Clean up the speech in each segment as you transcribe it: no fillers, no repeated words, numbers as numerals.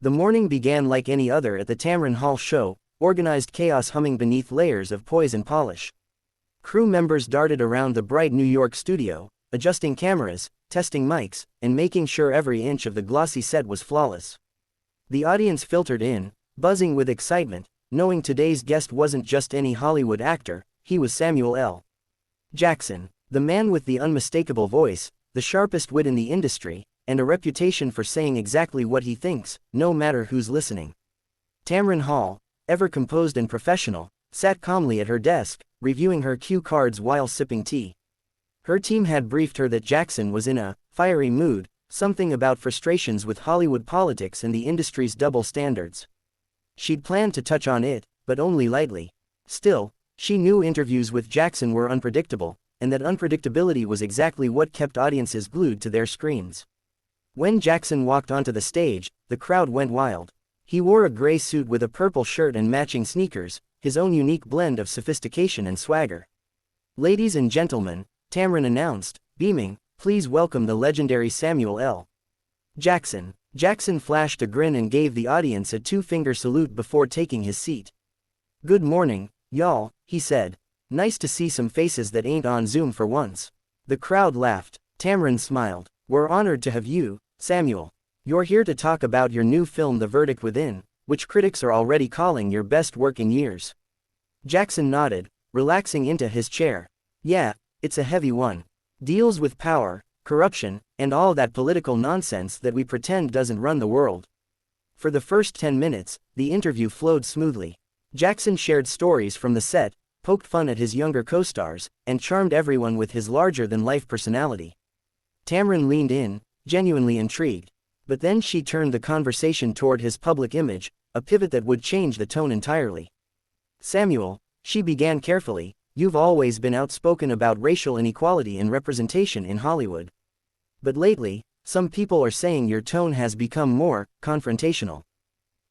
The morning began like any other at the Tamron Hall show, organized chaos humming beneath layers of poise and polish. Crew members darted around the bright New York studio, adjusting cameras, testing mics, and making sure every inch of the glossy set was flawless. The audience filtered in, buzzing with excitement, knowing today's guest wasn't just any Hollywood actor, he was Samuel L. Jackson, the man with the unmistakable voice, the sharpest wit in the industry, and a reputation for saying exactly what he thinks, no matter who's listening. Tamron Hall, ever composed and professional, sat calmly at her desk, reviewing her cue cards while sipping tea. Her team had briefed her that Jackson was in a fiery mood, something about frustrations with Hollywood politics and the industry's double standards. She'd planned to touch on it, but only lightly. Still, she knew interviews with Jackson were unpredictable, and that unpredictability was exactly what kept audiences glued to their screens. When Jackson walked onto the stage, the crowd went wild. He wore a gray suit with a purple shirt and matching sneakers, his own unique blend of sophistication and swagger. "Ladies and gentlemen," Tamron announced, beaming, "please welcome the legendary Samuel L. Jackson." Jackson flashed a grin and gave the audience a two-finger salute before taking his seat. "Good morning, y'all," he said. "Nice to see some faces that ain't on Zoom for once." The crowd laughed. Tamron smiled. "We're honored to have you, Samuel. You're here to talk about your new film The Verdict Within, which critics are already calling your best work in years." Jackson nodded, relaxing into his chair. "Yeah, it's a heavy one. Deals with power, corruption, and all that political nonsense that we pretend doesn't run the world." For the first 10 minutes, the interview flowed smoothly. Jackson shared stories from the set, poked fun at his younger co-stars, and charmed everyone with his larger-than-life personality. Tamron leaned in, genuinely intrigued. But then she turned the conversation toward his public image, a pivot that would change the tone entirely. "Samuel," she began carefully, "you've always been outspoken about racial inequality and representation in Hollywood. But lately, some people are saying your tone has become more confrontational.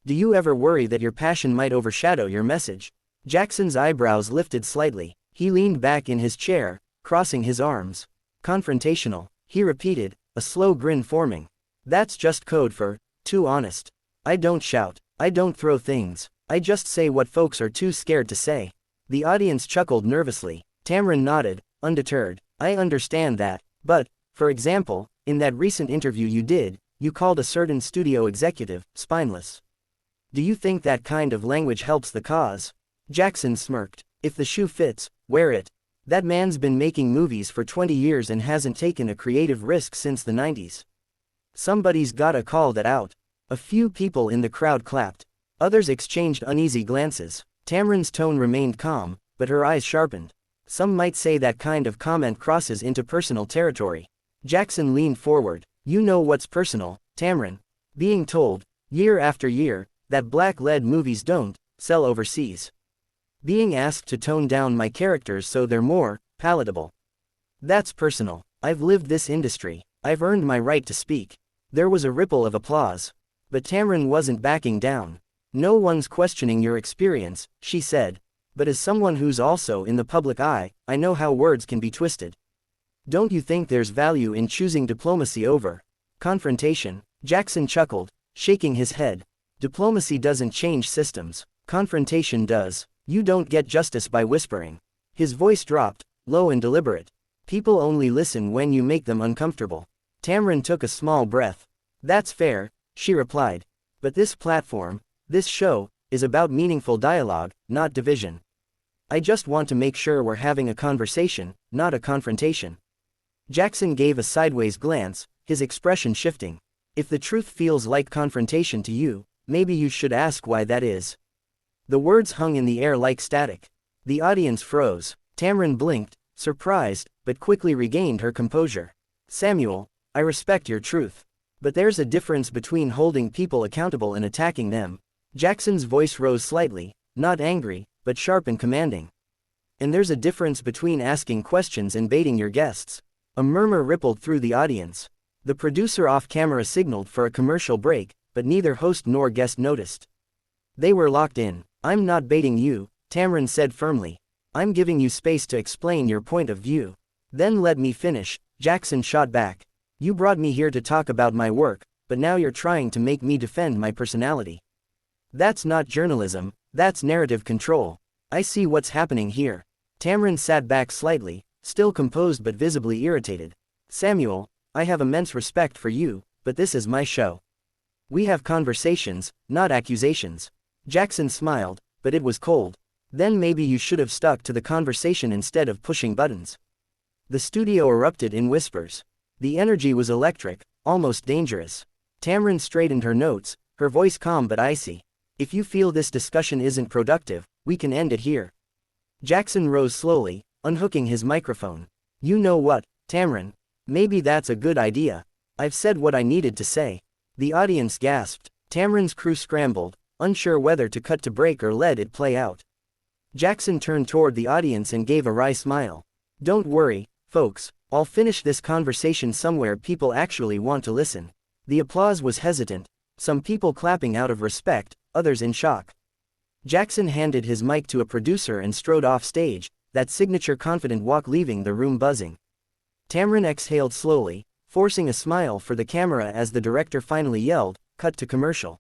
Do you ever worry that your passion might overshadow your message?" Jackson's eyebrows lifted slightly. He leaned back in his chair, crossing his arms. "Confrontational," he repeated, a slow grin forming. "That's just code for, too honest. I don't shout, I don't throw things, I just say what folks are too scared to say." The audience chuckled nervously. Tamron nodded, undeterred. "I understand that, but, for example, in that recent interview you called a certain studio executive spineless. Do you think that kind of language helps the cause?" Jackson smirked. "If the shoe fits, wear it. That man's been making movies for 20 years and hasn't taken a creative risk since the 90s. Somebody's gotta call that out." A few people in the crowd clapped. Others exchanged uneasy glances. Tamron's tone remained calm, but her eyes sharpened. "Some might say that kind of comment crosses into personal territory." Jackson leaned forward. "You know what's personal, Tamron? Being told, year after year, that black-led movies don't sell overseas. Being asked to tone down my characters so they're more palatable. That's personal. I've lived this industry. I've earned my right to speak." There was a ripple of applause. But Tamron wasn't backing down. "No one's questioning your experience," she said. "But as someone who's also in the public eye, I know how words can be twisted. Don't you think there's value in choosing diplomacy over confrontation?" Jackson chuckled, shaking his head. "Diplomacy doesn't change systems. Confrontation does. You don't get justice by whispering." His voice dropped, low and deliberate. "People only listen when you make them uncomfortable." Tamron took a small breath. "That's fair," she replied. "But this platform, this show, is about meaningful dialogue, not division. I just want to make sure we're having a conversation, not a confrontation." Jackson gave a sideways glance, his expression shifting. "If the truth feels like confrontation to you, maybe you should ask why that is." The words hung in the air like static. The audience froze. Tamron blinked, surprised, but quickly regained her composure. "Samuel, I respect your truth. But there's a difference between holding people accountable and attacking them." Jackson's voice rose slightly, not angry, but sharp and commanding. "And there's a difference between asking questions and baiting your guests." A murmur rippled through the audience. The producer off-camera signaled for a commercial break, but neither host nor guest noticed. They were locked in. "I'm not baiting you," Tamron said firmly. "I'm giving you space to explain your point of view." "Then let me finish," Jackson shot back. "You brought me here to talk about my work, but now you're trying to make me defend my personality. That's not journalism, that's narrative control. I see what's happening here. Tamron sat back slightly, still composed but visibly irritated. Samuel, I have immense respect for you, but this is my show. We have conversations, not accusations. Jackson smiled, but it was cold. Then maybe you should have stuck to the conversation instead of pushing buttons. The studio erupted in whispers. The energy was electric, almost dangerous. Tamron straightened her notes, her voice calm but icy. If you feel this discussion isn't productive, we can end it here. Jackson rose slowly, unhooking his microphone. You know what, Tamron? Maybe that's a good idea. I've said what I needed to say. The audience gasped. Tamron's crew scrambled, unsure whether to cut to break or let it play out. Jackson turned toward the audience and gave a wry smile. Don't worry, folks, I'll finish this conversation somewhere people actually want to listen. The applause was hesitant, some people clapping out of respect, others in shock. Jackson handed his mic to a producer and strode off stage, that signature confident walk leaving the room buzzing. Tamron exhaled slowly, forcing a smile for the camera as the director finally yelled, "Cut to commercial."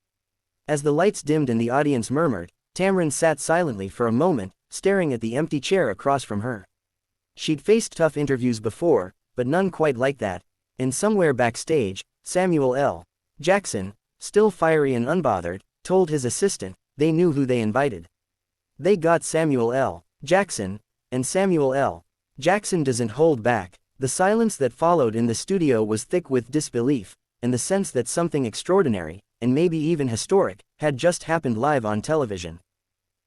As the lights dimmed and the audience murmured, Tamron sat silently for a moment, staring at the empty chair across from her. She'd faced tough interviews before, but none quite like that. And somewhere backstage, Samuel L. Jackson, still fiery and unbothered, told his assistant, they knew who they invited. They got Samuel L. Jackson, and Samuel L. Jackson doesn't hold back. The silence that followed in the studio was thick with disbelief, and the sense that something extraordinary, and maybe even historic, had just happened live on television.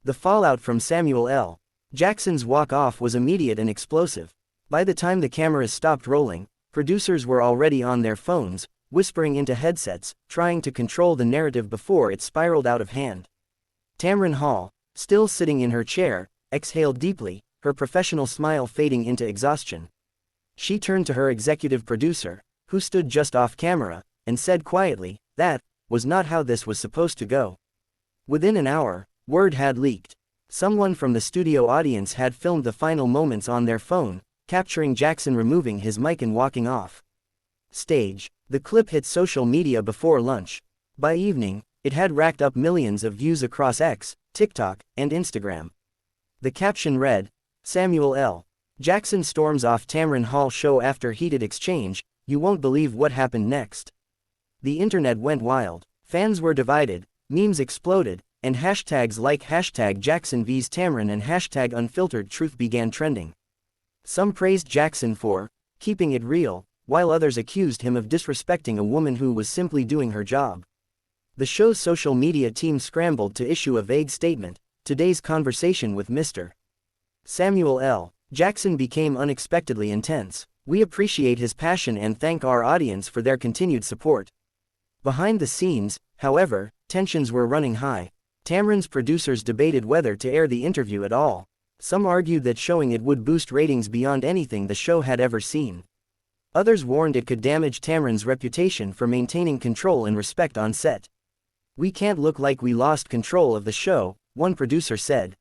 The fallout from Samuel L. Jackson's walk-off was immediate and explosive. By the time the cameras stopped rolling, producers were already on their phones, whispering into headsets, trying to control the narrative before it spiraled out of hand. Tamron Hall, still sitting in her chair, exhaled deeply, her professional smile fading into exhaustion. She turned to her executive producer, who stood just off camera, and said quietly, that was not how this was supposed to go. Within an hour, word had leaked. Someone from the studio audience had filmed the final moments on their phone, capturing Jackson removing his mic and walking off stage. The clip hit social media before lunch. By evening, it had racked up millions of views across X, TikTok, and Instagram. The caption read, Samuel L. Jackson storms off Tamron Hall show after heated exchange, you won't believe what happened next. The internet went wild. Fans were divided, memes exploded, and hashtags like hashtag Jackson vs Tamron and hashtag Unfiltered Truth began trending. Some praised Jackson for keeping it real, while others accused him of disrespecting a woman who was simply doing her job. The show's social media team scrambled to issue a vague statement. Today's conversation with Mr. Samuel L. Jackson became unexpectedly intense. We appreciate his passion and thank our audience for their continued support. Behind the scenes, however, tensions were running high. Tamron's producers debated whether to air the interview at all. Some argued that showing it would boost ratings beyond anything the show had ever seen. Others warned it could damage Tamron's reputation for maintaining control and respect on set. We can't look like we lost control of the show, one producer said.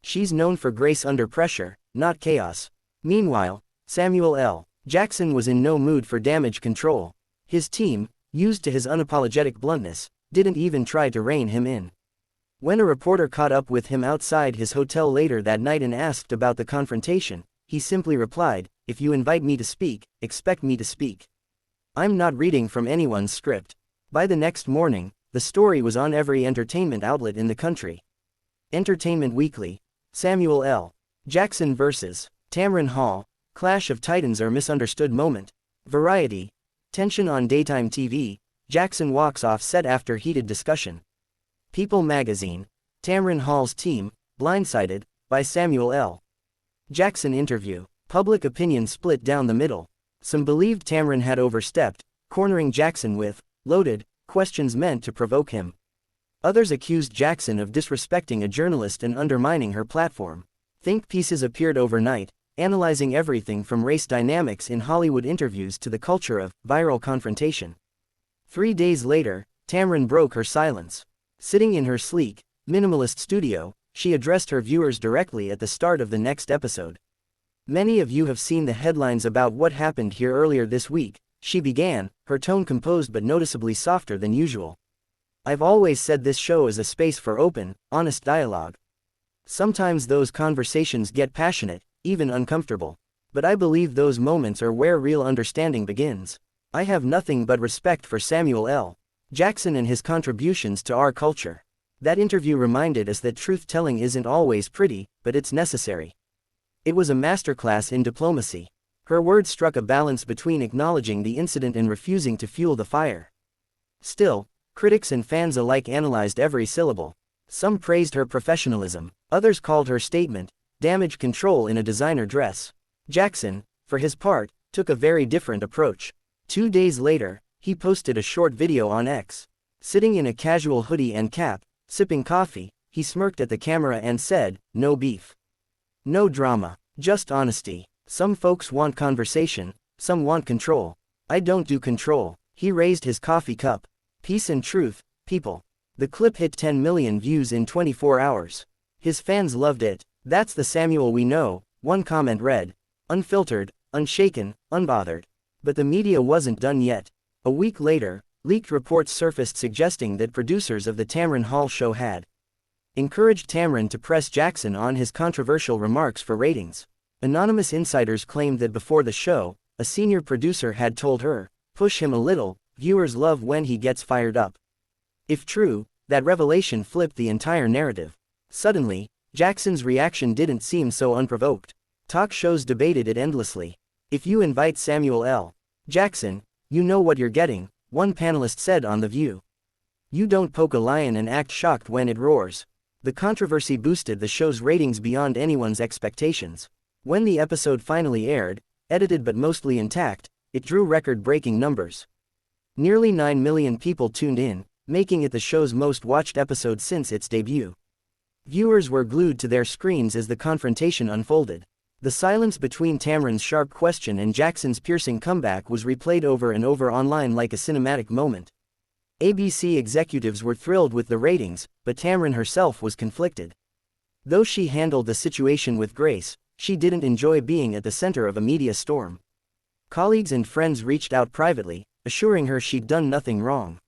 She's known for grace under pressure, not chaos. Meanwhile, Samuel L. Jackson was in no mood for damage control. His team, used to his unapologetic bluntness, didn't even try to rein him in. When a reporter caught up with him outside his hotel later that night and asked about the confrontation, he simply replied, if you invite me to speak, expect me to speak. I'm not reading from anyone's script. By the next morning, the story was on every entertainment outlet in the country. Entertainment Weekly. Samuel L. Jackson vs. Tamron Hall, Clash of Titans or Misunderstood Moment. Variety. Tension on daytime TV, Jackson walks off set after heated discussion. People magazine. Tamron Hall's team, blindsided, by Samuel L. Jackson interview. Public opinion split down the middle. Some believed Tamron had overstepped, cornering Jackson with loaded questions meant to provoke him. Others accused Jackson of disrespecting a journalist and undermining her platform. Think pieces appeared overnight, analyzing everything from race dynamics in Hollywood interviews to the culture of viral confrontation. 3 days later, Tamron broke her silence. Sitting in her sleek, minimalist studio, she addressed her viewers directly at the start of the next episode. Many of you have seen the headlines about what happened here earlier this week, she began, her tone composed but noticeably softer than usual. I've always said this show is a space for open, honest dialogue. Sometimes those conversations get passionate, even uncomfortable. But I believe those moments are where real understanding begins. I have nothing but respect for Samuel L. Jackson and his contributions to our culture. That interview reminded us that truth-telling isn't always pretty, but it's necessary. It was a masterclass in diplomacy. Her words struck a balance between acknowledging the incident and refusing to fuel the fire. Still, critics and fans alike analyzed every syllable. Some praised her professionalism, others called her statement, "damage control in a designer dress." Jackson, for his part, took a very different approach. 2 days later, he posted a short video on X. Sitting in a casual hoodie and cap, sipping coffee, he smirked at the camera and said, "No beef. No drama. Just honesty. Some folks want conversation, some want control. I don't do control." He raised his coffee cup. Peace and truth, people. The clip hit 10 million views in 24 hours. His fans loved it. "That's the Samuel we know," one comment read. Unfiltered, unshaken, unbothered. But the media wasn't done yet. A week later, leaked reports surfaced suggesting that producers of the Tamron Hall show had encouraged Tamron to press Jackson on his controversial remarks for ratings. Anonymous insiders claimed that before the show, a senior producer had told her, "Push him a little, viewers love when he gets fired up." If true, that revelation flipped the entire narrative. Suddenly, Jackson's reaction didn't seem so unprovoked. Talk shows debated it endlessly. "If you invite Samuel L. Jackson, you know what you're getting," one panelist said on The View. "You don't poke a lion and act shocked when it roars." The controversy boosted the show's ratings beyond anyone's expectations. When the episode finally aired, edited but mostly intact, it drew record-breaking numbers. Nearly 9 million people tuned in, making it the show's most watched episode since its debut. Viewers were glued to their screens as the confrontation unfolded. The silence between Tamron's sharp question and Jackson's piercing comeback was replayed over and over online like a cinematic moment. ABC executives were thrilled with the ratings, but Tamron herself was conflicted. Though she handled the situation with grace, she didn't enjoy being at the center of a media storm. Colleagues and friends reached out privately, assuring her she'd done nothing wrong.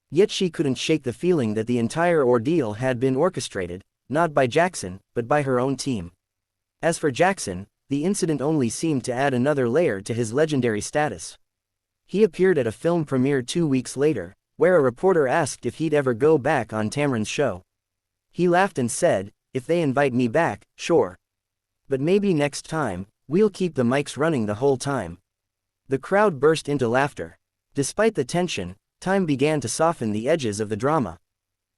Yet she couldn't shake the feeling that the entire ordeal had been orchestrated, not by Jackson, but by her own team. As for Jackson, the incident only seemed to add another layer to his legendary status. He appeared at a film premiere 2 weeks later, where a reporter asked if he'd ever go back on Tamron's show. He laughed and said, "If they invite me back, sure. But maybe next time, we'll keep the mics running the whole time." The crowd burst into laughter. Despite the tension, time began to soften the edges of the drama.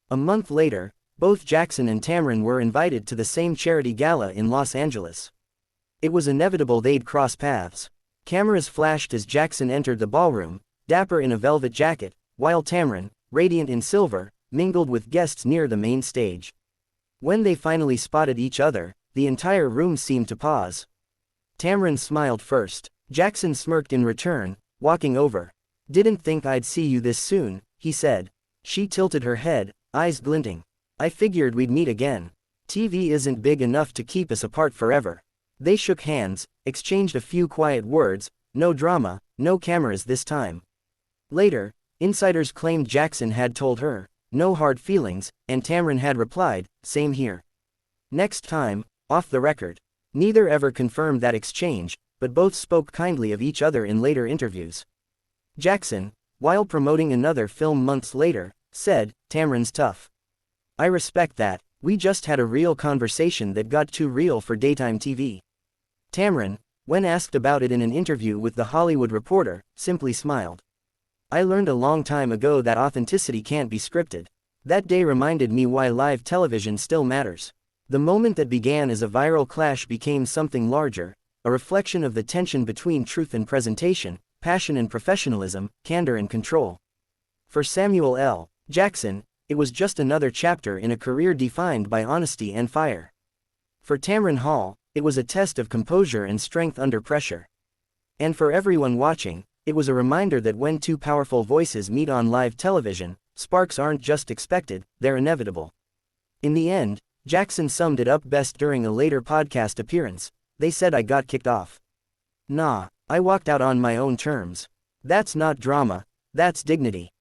A month later, both Jackson and Tamron were invited to the same charity gala in Los Angeles. It was inevitable they'd cross paths. Cameras flashed as Jackson entered the ballroom, dapper in a velvet jacket, while Tamron, radiant in silver, mingled with guests near the main stage. When they finally spotted each other, the entire room seemed to pause. Tamron smiled first. Jackson smirked in return, walking over. "Didn't think I'd see you this soon," he said. She tilted her head, eyes glinting. "I figured we'd meet again. TV isn't big enough to keep us apart forever." They shook hands, exchanged a few quiet words, no drama, no cameras this time. Later, insiders claimed Jackson had told her, "No hard feelings," and Tamron had replied, "Same here." Next time, off the record. Neither ever confirmed that exchange, but both spoke kindly of each other in later interviews. Jackson, while promoting another film months later, said, "Tamron's tough. I respect that. We just had a real conversation that got too real for daytime TV." Tamron, when asked about it in an interview with The Hollywood Reporter, simply smiled. "I learned a long time ago that authenticity can't be scripted. That day reminded me why live television still matters." The moment that began as a viral clash became something larger, a reflection of the tension between truth and presentation, passion and professionalism, candor and control. For Samuel L. Jackson, it was just another chapter in a career defined by honesty and fire. For Tamron Hall, it was a test of composure and strength under pressure. And for everyone watching, it was a reminder that when two powerful voices meet on live television, sparks aren't just expected, they're inevitable. In the end, Jackson summed it up best during a later podcast appearance. "They said I got kicked off. Nah, I walked out on my own terms. That's not drama, that's dignity.